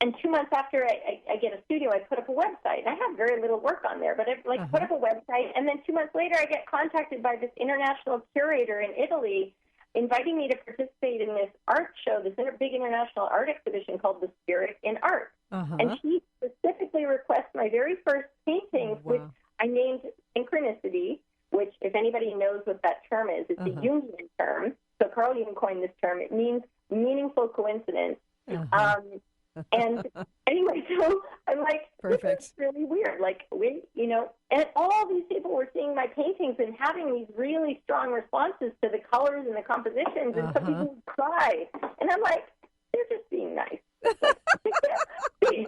[SPEAKER 5] And 2 months after I get a studio, I put up a website. And I have very little work on there, but I put up a website. And then 2 months later, I get contacted by this international curator in Italy inviting me to participate in this art show, this big international art exhibition called The Spirit in Art. And he specifically requests my very first paintings, which I named Synchronicity, which, if anybody knows what that term is, it's a Jungian term. So Carl Jung coined this term. It means meaningful coincidence. And anyway, so I'm like,
[SPEAKER 3] perfect.
[SPEAKER 5] This is really weird. Like, and all these people were seeing my paintings and having these really strong responses to the colors and the compositions, and some people would cry. And I'm like, they're just being nice. I can't.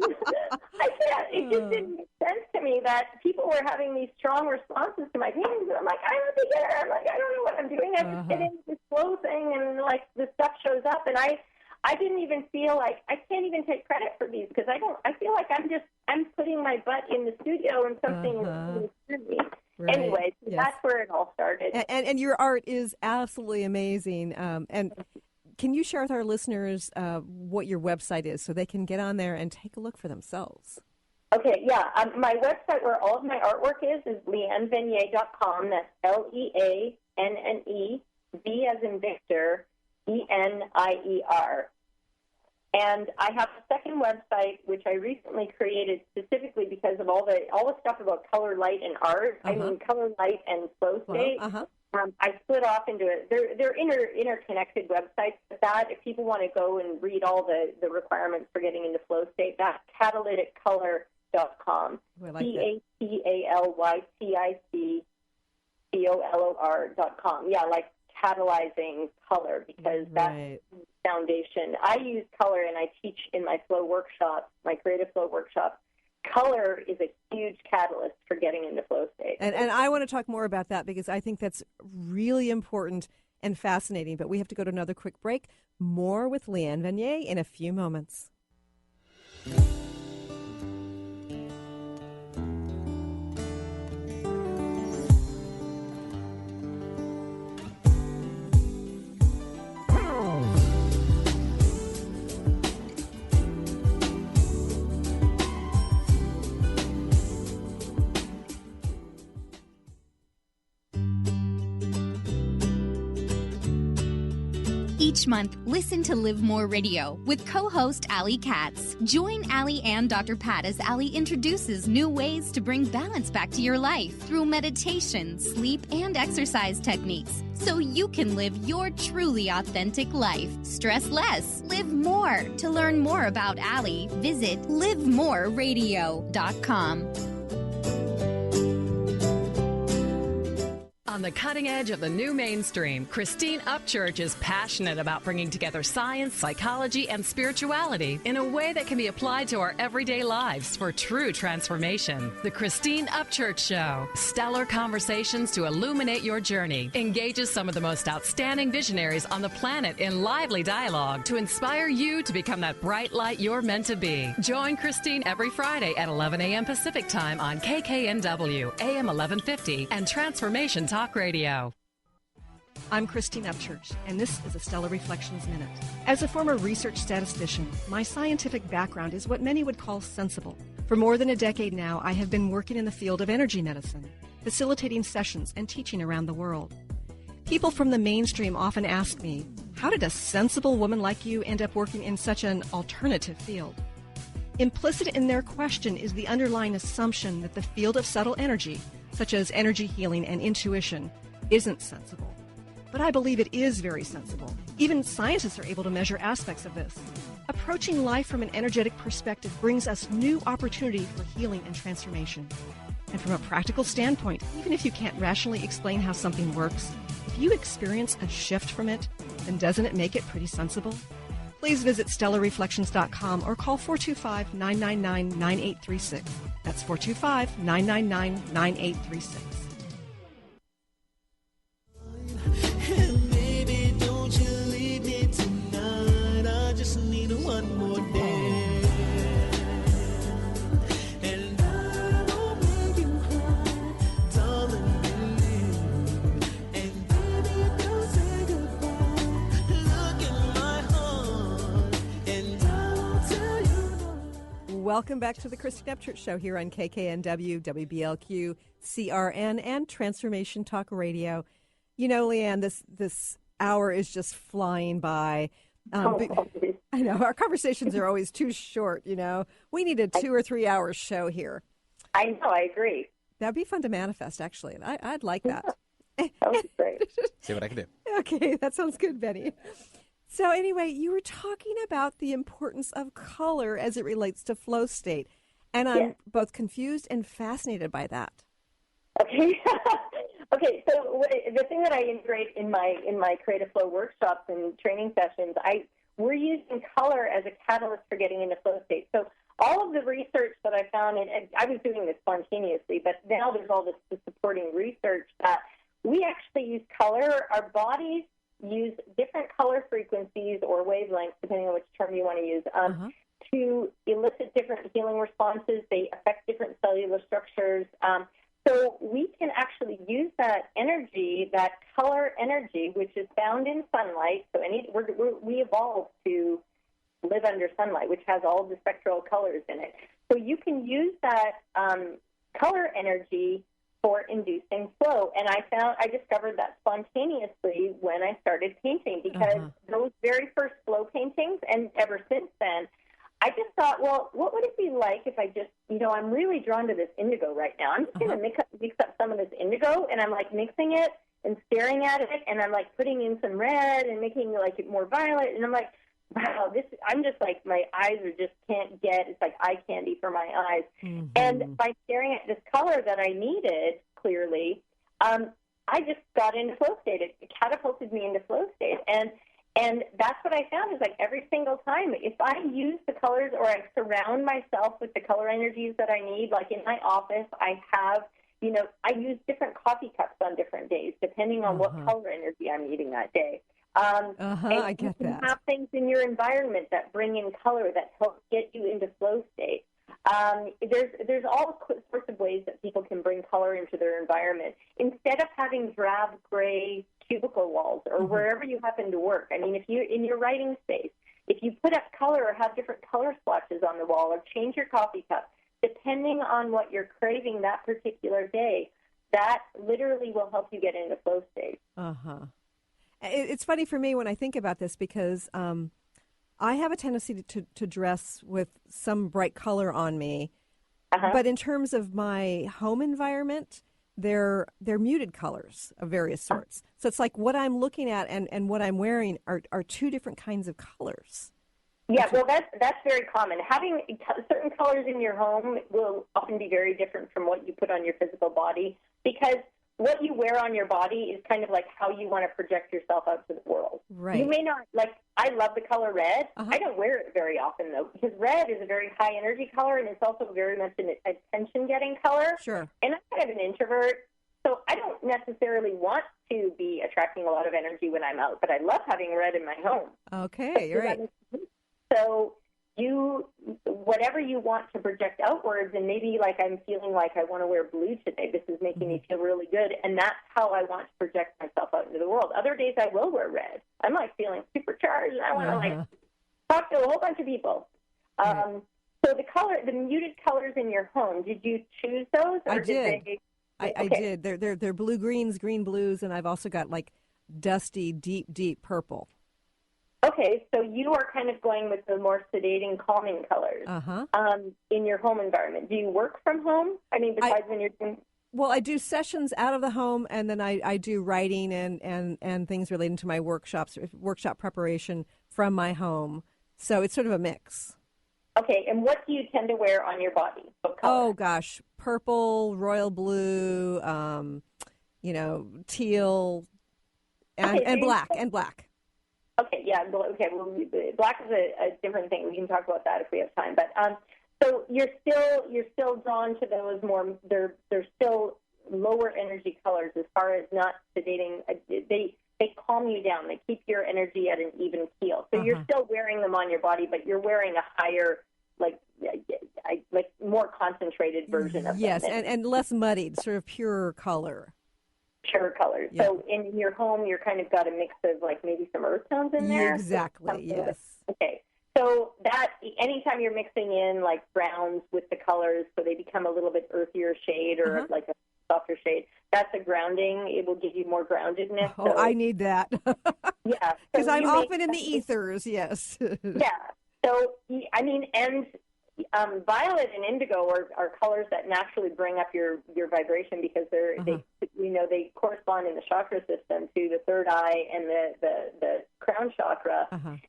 [SPEAKER 5] It just didn't make sense to me that people were having these strong responses to my paintings. And I'm like, I'm a beginner. I'm like, I don't know what I'm doing. I just get into this flow thing, and like the stuff shows up, and I didn't even feel like, I can't even take credit for these, because I feel like I'm putting my butt in the studio and something is doing me. Right. Anyway, that's where it all started.
[SPEAKER 3] And your art is absolutely amazing. And can you share with our listeners what your website is so they can get on there and take a look for themselves?
[SPEAKER 5] Okay, yeah. My website where all of my artwork is leannevenier.com. That's Leanne, V as in Victor, ENIER. And I have a second website, which I recently created specifically because of all the stuff about color, light, and art. I mean, color, light, and flow state. I split off into it. They're interconnected websites. But that, if people want to go and read all the requirements for getting into flow state, that's catalyticcolor.com. CATALYTICCOLOR.com. Yeah, like catalyzing color, because that's the foundation. I use color, and I teach in my flow workshops, my creative flow workshops. Color is a huge catalyst for getting into flow state.
[SPEAKER 3] And I want to talk more about that, because I think that's really important and fascinating. But we have to go to another quick break. More with Leanne Venier in a few moments.
[SPEAKER 10] Each month, listen to Live More Radio with co-host Allie Katz. Join Allie and Dr. Pat as Allie introduces new ways to bring balance back to your life through meditation, sleep, and exercise techniques, so you can live your truly authentic life. Stress less, live more. To learn more about Allie, visit livemoreradio.com.
[SPEAKER 2] On the cutting edge of the new mainstream, Christine Upchurch is passionate about bringing together science, psychology, and spirituality in a way that can be applied to our everyday lives for true transformation. The Christine Upchurch Show, stellar conversations to illuminate your journey, engages some of the most outstanding visionaries on the planet in lively dialogue to inspire you to become that bright light you're meant to be. Join Christine every Friday at 11 a.m. Pacific Time on KKNW, AM 1150, and Transformation Talk Radio.
[SPEAKER 11] I'm Christine Upchurch, and this is a Stellar Reflections Minute. As a former research statistician, my scientific background is what many would call sensible. For more than a decade now, I have been working in the field of energy medicine, facilitating sessions and teaching around the world. People from the mainstream often ask me, how did a sensible woman like you end up working in such an alternative field? Implicit in their question is the underlying assumption that the field of subtle energy, such as energy healing and intuition, isn't sensible. But I believe it is very sensible. Even scientists are able to measure aspects of this. Approaching life from an energetic perspective brings us new opportunity for healing and transformation. And from a practical standpoint, even if you can't rationally explain how something works, if you experience a shift from it, then doesn't it make it pretty sensible? Please visit StellarReflections.com or call 425-999-9836. That's 425-999-9836.
[SPEAKER 3] Welcome back to the Christine Upchurch Show here on KKNW, WBLQ, CRN, and Transformation Talk Radio. You know, Leanne, this hour is just flying by. I know, our conversations are always too short, you know. We need a 2 or 3 hour show here.
[SPEAKER 5] I know, I agree.
[SPEAKER 3] That'd be fun to manifest, actually. I'd like that.
[SPEAKER 5] That would be great.
[SPEAKER 4] See what I can do.
[SPEAKER 3] Okay, that sounds good, Benny. So anyway, you were talking about the importance of color as it relates to flow state, and I'm both confused and fascinated by that.
[SPEAKER 5] Okay. Okay, so the thing that I integrate in my Creative Flow workshops and training sessions, we're using color as a catalyst for getting into flow state. So all of the research that I found, and I was doing this spontaneously, but now there's all this supporting research that we actually use color. Our bodies use different color frequencies or wavelengths, depending on which term you want to use, to elicit different healing responses. They affect different cellular structures. So we can actually use that energy, that color energy, which is found in sunlight. So we evolved to live under sunlight, which has all the spectral colors in it. So you can use that color energy for inducing flow. And I discovered that spontaneously when I started painting, because those very first flow paintings, and ever since then, I just thought, well, what would it be like if I just, I'm really drawn to this indigo right now. I'm just going to mix up some of this indigo, and I'm like mixing it and staring at it, and I'm like putting in some red and making like it more violet, and I'm like, wow, I'm just like, my eyes can't get, it's like eye candy for my eyes. Mm-hmm. And by staring at this color that I needed, clearly, I just got into flow state. It catapulted me into flow state. And that's what I found is like every single time, if I use the colors or I surround myself with the color energies that I need, like in my office, I have, I use different coffee cups on different days, depending on what color energy I'm needing that day.
[SPEAKER 3] I get that.
[SPEAKER 5] You have things in your environment that bring in color that help get you into flow state. There's all sorts of ways that people can bring color into their environment. Instead of having drab, gray cubicle walls or wherever you happen to work, I mean, if you're in your writing space, if you put up color or have different color splotches on the wall or change your coffee cup, depending on what you're craving that particular day, that literally will help you get into flow state.
[SPEAKER 3] It's funny for me when I think about this because I have a tendency to dress with some bright color on me, but in terms of my home environment, they're muted colors of various sorts. So it's like what I'm looking at and what I'm wearing are two different kinds of colors.
[SPEAKER 5] Yeah, well, that's very common. Having certain colors in your home will often be very different from what you put on your physical body, because what you wear on your body is kind of like how you want to project yourself out to the world.
[SPEAKER 3] Right.
[SPEAKER 5] You may not, I love the color red. I don't wear it very often, though, because red is a very high energy color, and it's also very much an attention-getting color.
[SPEAKER 3] Sure.
[SPEAKER 5] And I'm kind of an introvert, so I don't necessarily want to be attracting a lot of energy when I'm out, but I love having red in my home.
[SPEAKER 3] Okay, you're right.
[SPEAKER 5] So whatever you want to project outwards, and maybe like I'm feeling like I want to wear blue today, this is making me feel really good, and that's how I want to project myself out into the world. Other days I will wear red. I'm like feeling supercharged. I want to talk to a whole bunch of people. So the muted colors in your home, did you choose those? Or
[SPEAKER 3] I did. I did. They're blue greens, green blues, and I've also got like dusty, deep purple.
[SPEAKER 5] Okay, so you are kind of going with the more sedating, calming colors in your home environment. Do you work from home? I mean, besides when you're doing...
[SPEAKER 3] Well, I do sessions out of the home, and then I do writing and things relating to my workshop preparation from my home. So it's sort of a mix.
[SPEAKER 5] Okay, and what do you tend to wear on your body? What color?
[SPEAKER 3] Oh, gosh, purple, royal blue, teal, and black.
[SPEAKER 5] Okay, yeah. Okay, well, black is a different thing. We can talk about that if we have time. But so you're still drawn to those more. They're still lower energy colors as far as not sedating. They calm you down. They keep your energy at an even keel. So you're still wearing them on your body, but you're wearing a higher, like more concentrated version of them.
[SPEAKER 3] Yes, and less muddied, sort of purer color.
[SPEAKER 5] Pure colors. Yeah. So in your home, you're kind of got a mix of like maybe some earth tones in there.
[SPEAKER 3] Exactly. Yes.
[SPEAKER 5] Okay. So So that anytime you're mixing in like browns with the colors, so they become a little bit earthier shade or like a softer shade, that's a grounding. It will give you more groundedness.
[SPEAKER 3] Oh, I need that.
[SPEAKER 5] Yeah.
[SPEAKER 3] Because
[SPEAKER 5] so
[SPEAKER 3] I'm often in the ethers, yes.
[SPEAKER 5] Yeah. So, I mean, and violet and indigo are colors that naturally bring up your vibration because they correspond in the chakra system to the third eye and the crown chakra,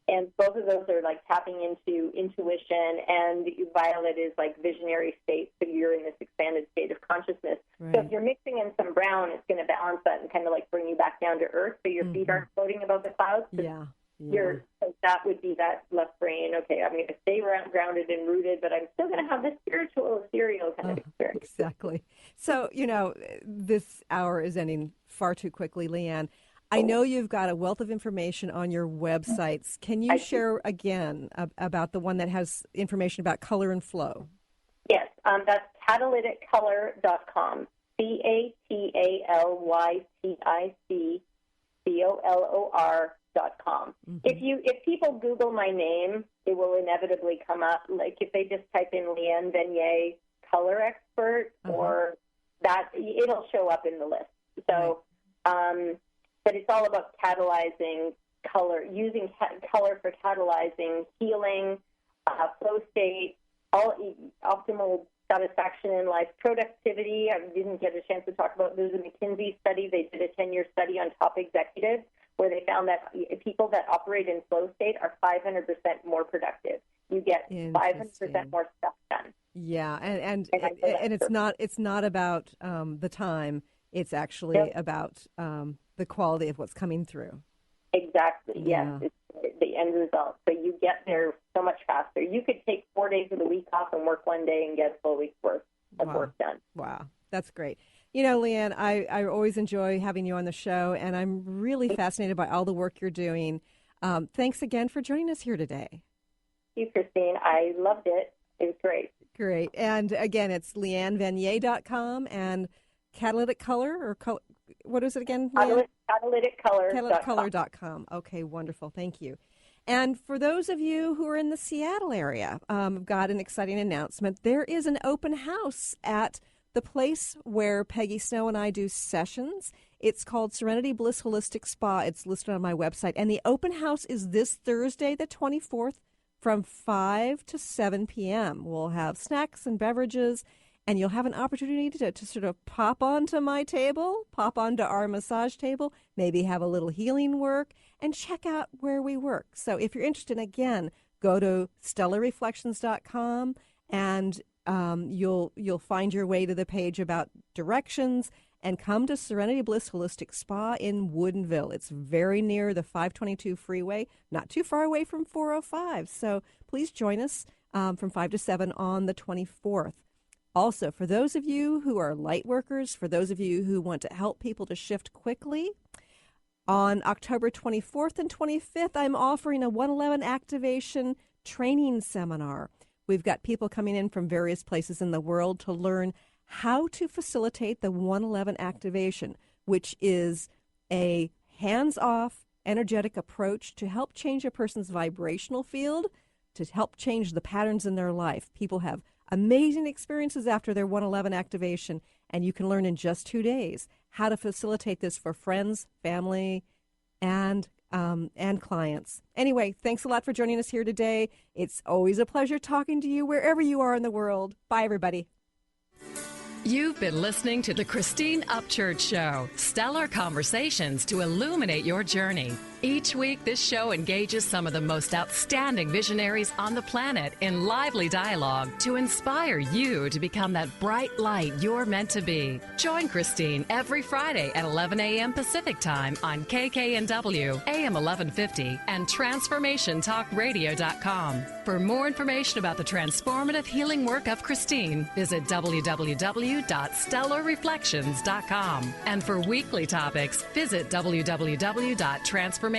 [SPEAKER 5] and both of those are like tapping into intuition, and violet is like visionary state, so you're in this expanded state of consciousness.
[SPEAKER 3] Right.
[SPEAKER 5] So if you're mixing in some brown, it's going to balance that and kind of like bring you back down to earth, so your feet aren't floating above the clouds.
[SPEAKER 3] Yeah.
[SPEAKER 5] So that would be that left brain. Okay, I'm going to stay grounded and rooted, but I'm still going to have this spiritual, ethereal kind of experience.
[SPEAKER 3] Exactly. So, this hour is ending far too quickly, Leanne. I know you've got a wealth of information on your websites. Can you share again about the one that has information about color and flow?
[SPEAKER 5] Yes, that's catalyticcolor.com. CATALYTICCOLOR.com. If people Google my name, it will inevitably come up. Like if they just type in Leanne Venier color expert, or that, it'll show up in the list. So, but it's all about catalyzing color, using color for catalyzing healing, flow state, optimal satisfaction in life, productivity. I didn't get a chance to talk about. There's a McKinsey study. They did a 10-year study on top executives, where they found that people that operate in flow state are 500% more productive. You get 500% more stuff done.
[SPEAKER 3] Yeah, and it's not about the time. It's actually about the quality of what's coming through.
[SPEAKER 5] Exactly. Yes, it's the end result. So you get there so much faster. You could take 4 days of the week off and work one day and get a full week's worth of work done.
[SPEAKER 3] Wow, that's great. Leanne, I always enjoy having you on the show, and I'm really fascinated by all the work you're doing. Thanks again for joining us here today.
[SPEAKER 5] Thank you, Christine. I loved it. It was great.
[SPEAKER 3] Great. And again, it's leannevenier.com and Catalytic Color, or what is it again?
[SPEAKER 5] Catalyticcolor.com.
[SPEAKER 3] Okay, wonderful. Thank you. And for those of you who are in the Seattle area, I've got an exciting announcement. There is an open house at the place where Peggy Snow and I do sessions. It's called Serenity Bliss Holistic Spa. It's listed on my website. And the open house is this Thursday, the 24th, from 5 to 7 p.m. We'll have snacks and beverages, and you'll have an opportunity to sort of pop onto my table, pop onto our massage table, maybe have a little healing work, and check out where we work. So if you're interested, again, go to stellarreflections.com, and you'll find your way to the page about directions, and come to Serenity Bliss Holistic Spa in Woodinville. It's very near the 522 freeway, not too far away from 405. So please join us from 5 to 7 on the 24th. Also, for those of you who are light workers, for those of you who want to help people to shift quickly, on October 24th and 25th, I'm offering a 111 activation training seminar. We've got people coming in from various places in the world to learn how to facilitate the 111 activation, which is a hands-off, energetic approach to help change a person's vibrational field, to help change the patterns in their life. People have amazing experiences after their 111 activation, and you can learn in just 2 days how to facilitate this for friends, family, and clients. Anyway, thanks a lot for joining us here today. It's always a pleasure talking to you wherever you are in the world. Bye, everybody.
[SPEAKER 2] You've been listening to the Christine Upchurch Show, stellar conversations to illuminate your journey. Each week, this show engages some of the most outstanding visionaries on the planet in lively dialogue to inspire you to become that bright light you're meant to be. Join Christine every Friday at 11 a.m. Pacific Time on KKNW, AM 1150, and TransformationTalkRadio.com. For more information about the transformative healing work of Christine, visit www.stellarreflections.com. And for weekly topics, visit www.transformationtalkradio.com.